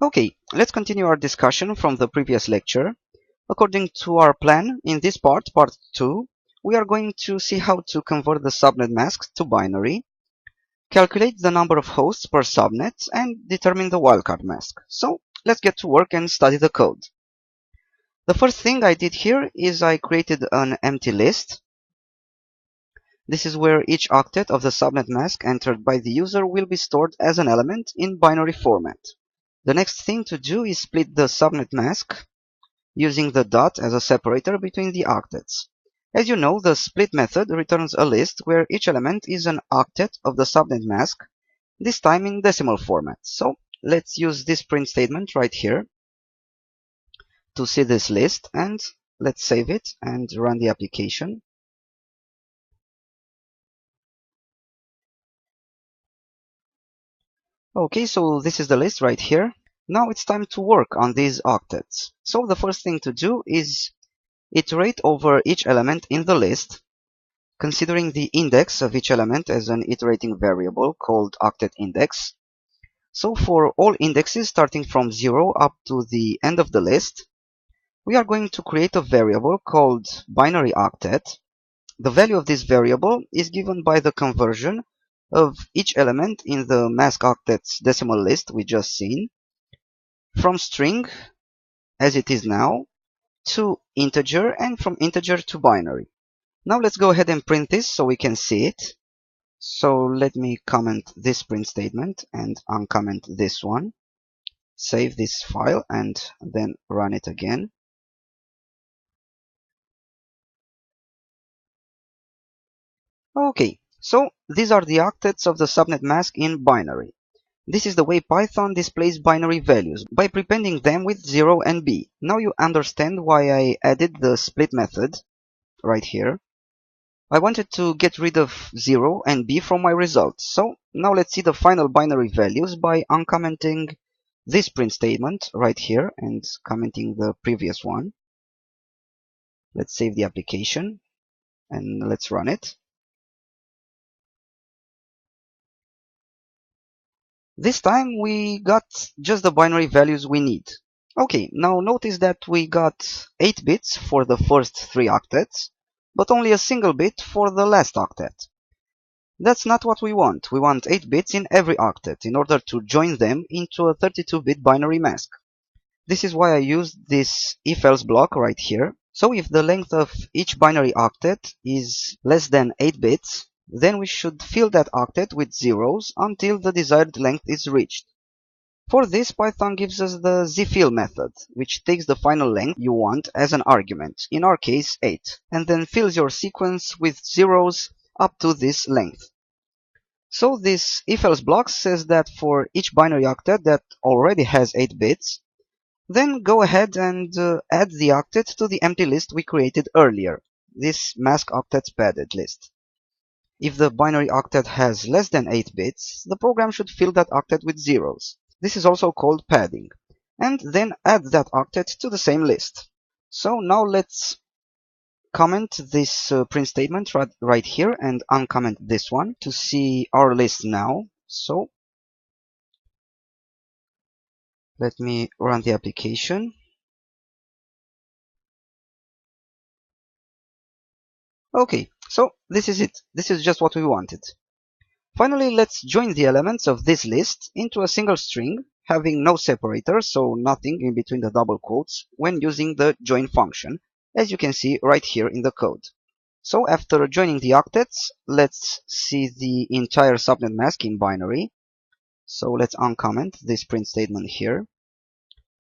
Okay, let's continue our discussion from the previous lecture. According to our plan, in this part 2, we are going to see how to convert the subnet mask to binary, calculate the number of hosts per subnet, and determine the wildcard mask. So let's get to work and study the code. The first thing I did here is I created an empty list. This is where each octet of the subnet mask entered by the user will be stored as an element in binary format. The next thing to do is split the subnet mask using the dot as a separator between the octets. As you know, the split method returns a list where each element is an octet of the subnet mask, this time in decimal format. So let's use this print statement right here to see this list, and let's save it and run the application. Okay, so this is the list right here. Now it's time to work on these octets. So the first thing to do is iterate over each element in the list, considering the index of each element as an iterating variable called octet index. So for all indexes starting from 0 up to the end of the list, we are going to create a variable called binary octet. The value of this variable is given by the conversion of each element in the mask octets decimal list we just seen from string, as it is now, to integer, and from integer to binary. Now let's go ahead and print this so we can see it. So let me comment this print statement and uncomment this one. Save this file and then run it again. Okay, so these are the octets of the subnet mask in binary. This is the way Python displays binary values, by prepending them with 0 and b. Now you understand why I added the split method right here. I wanted to get rid of 0 and b from my results. So now let's see the final binary values by uncommenting this print statement right here and commenting the previous one. Let's save the application and let's run it. This time we got just the binary values we need. Okay, now notice that we got 8 bits for the first 3 octets, but only a single bit for the last octet. That's not what we want. We want 8 bits in every octet in order to join them into a 32-bit binary mask. This is why I used this if-else block right here. So if the length of each binary octet is less than 8 bits, then we should fill that octet with zeros until the desired length is reached. For this, Python gives us the zfill method, which takes the final length you want as an argument, in our case 8, and then fills your sequence with zeros up to this length. So this if-else block says that for each binary octet that already has 8 bits, then go ahead and add the octet to the empty list we created earlier, this mask octets padded list. If the binary octet has less than 8 bits, the program should fill that octet with zeros. This is also called padding. And then add that octet to the same list. So now let's comment this print statement right here and uncomment this one to see our list now. So let me run the application. Okay, so this is it. This is just what we wanted. Finally, let's join the elements of this list into a single string, having no separator, so nothing in between the double quotes, when using the join function, as you can see right here in the code. So after joining the octets, let's see the entire subnet mask in binary. So let's uncomment this print statement here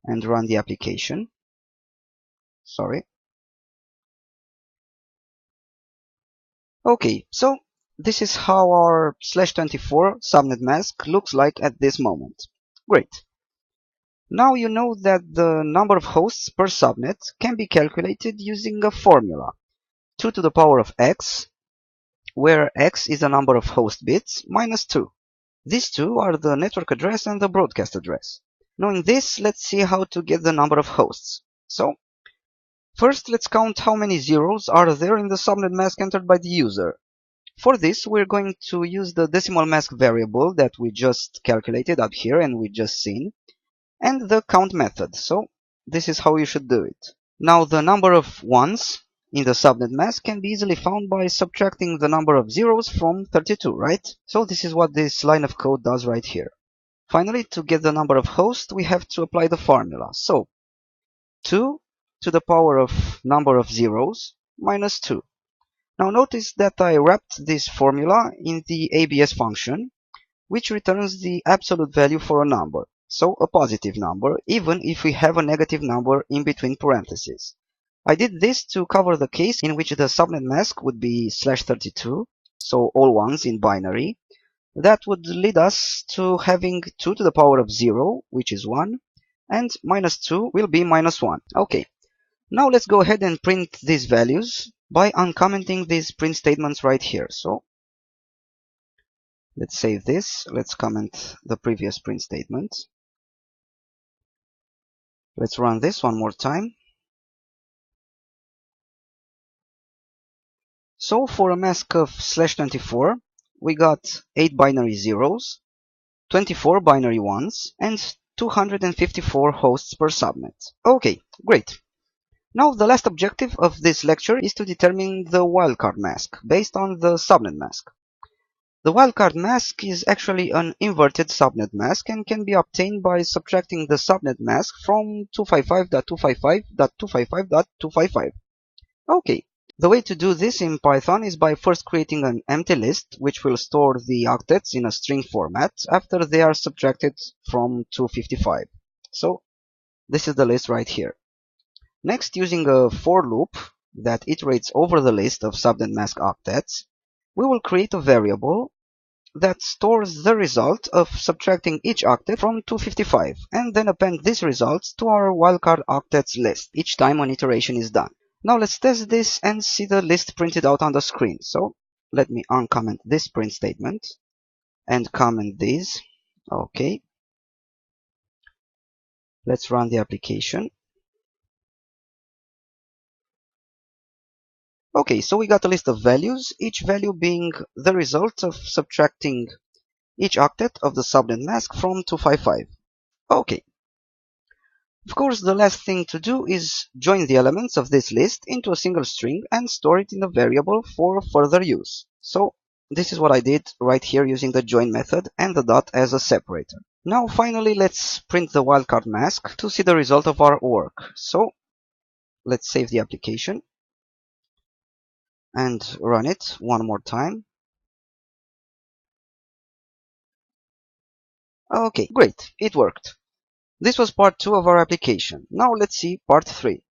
and run the application. Sorry. Okay, so this is how our /24 subnet mask looks like at this moment. Great. Now you know that the number of hosts per subnet can be calculated using a formula, 2 to the power of x, where x is the number of host bits minus 2. These two are the network address and the broadcast address. Knowing this, let's see how to get the number of hosts. So, first let's count how many zeros are there in the subnet mask entered by the user. For this, we're going to use the decimal mask variable that we just calculated up here and we just seen. and the count method. So this is how you should do it. Now the number of ones in the subnet mask can be easily found by subtracting the number of zeros from 32, right? So this is what this line of code does right here. Finally, to get the number of hosts, we have to apply the formula. So 2 to the power of number of zeros minus 2. Now notice that I wrapped this formula in the ABS function, which returns the absolute value for a number, so a positive number, even if we have a negative number in between parentheses. I did this to cover the case in which the subnet mask would be /32, so all ones in binary. That would lead us to having 2 to the power of 0, which is 1, and minus 2 will be minus 1. Okay, now let's go ahead and print these values by uncommenting these print statements right here. So let's save this. Let's comment the previous print statement. Let's run this one more time. So for a mask of /24, we got 8 binary zeros, 24 binary ones, and 254 hosts per subnet. Okay, great. Now the last objective of this lecture is to determine the wildcard mask based on the subnet mask. The wildcard mask is actually an inverted subnet mask and can be obtained by subtracting the subnet mask from 255.255.255.255. Okay, the way to do this in Python is by first creating an empty list, which will store the octets in a string format after they are subtracted from 255. So this is the list right here. Next, using a for loop that iterates over the list of subnet mask octets, we will create a variable that stores the result of subtracting each octet from 255, and then append these results to our wildcard octets list each time an iteration is done. Now let's test this and see the list printed out on the screen. So let me uncomment this print statement and comment these. Okay. Let's run the application. Okay, so we got a list of values, each value being the result of subtracting each octet of the subnet mask from 255. Okay. Of course, the last thing to do is join the elements of this list into a single string and store it in a variable for further use. So this is what I did right here using the join method and the dot as a separator. Now finally, let's print the wildcard mask to see the result of our work. So let's save the application and run it one more time. Okay, great, it worked. This was part 2 of our application. Now let's see part 3.